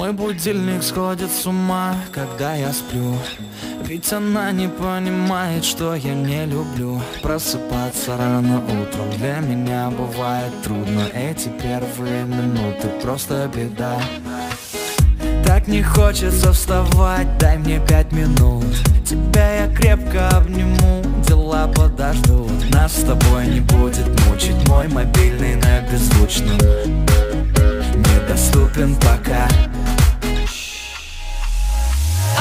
Мой будильник сходит с ума, когда я сплю. Ведь она не понимает, что я не люблю просыпаться рано утром. Для меня бывает трудно. Эти первые минуты просто беда. Так не хочется вставать, дай мне 5 минут. Тебя я крепко обниму, дела подождут. Нас с тобой не будет мучить мой мобильный на беззвучном. Недоступен пока.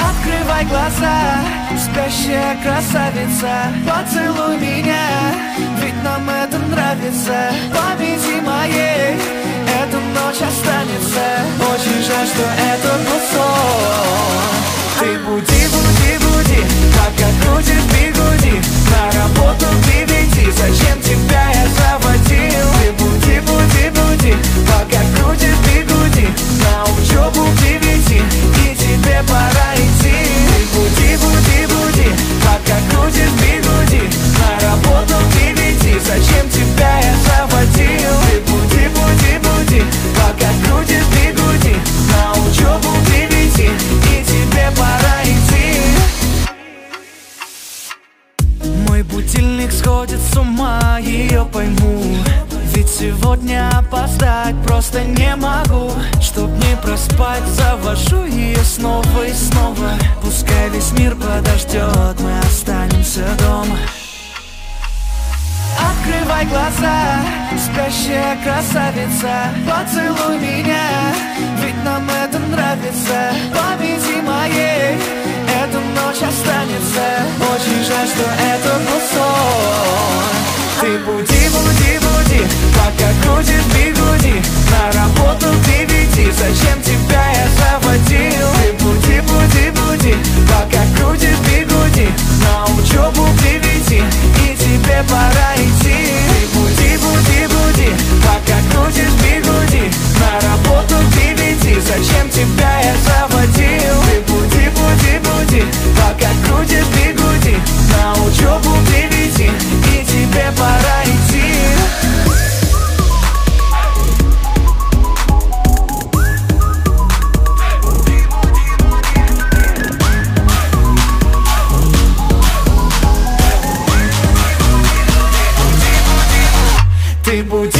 Открывай глаза, спящая красавица, поцелуй меня, ведь нам это нравится. Памяти моей эта ночь останется. Очень жаль, что это был сон. Ты буди, буди, буди, пока крутишь бигуди. На работу к 9, зачем тебя я заводил? Ты буди, буди, буди, пока крутишь бигуди. На учебу к 9, и тебе пора идти. Ты буди, буди, буди, пока крутишь бигуди. На работу к 9, зачем тебя я заводил? Ты буди, буди, буди, пока крутишь бигуди. На учебу к 9, и тебе пора идти. Мой будильник сходит с ума, ее пойму. Ведь сегодня опоздать просто не могу. Чтоб не проспать, завожу ее снова и снова. Пускай весь мир подождет, мы останемся дома. Открывай глаза, спящая красавица, поцелуй меня, ведь нам это нравится. Памяти моей эта ночь останется. Очень жаль, что это был сон. Ты буди, буди, буди, пока крутишь бигуди. На работу к 9, зачем тебя я заводил? Ты буди, буди, буди, пока крутишь бигуди. На учебу к 9, и тебе пора идти. Ты буди, буди, буди, пока крутишь бигуди. На работу к 9, зачем тебя я заводил? Ты буди, буди, буди, пока крутишь бигуди. На учебу к 9, и тебе пора идти. Ты буди.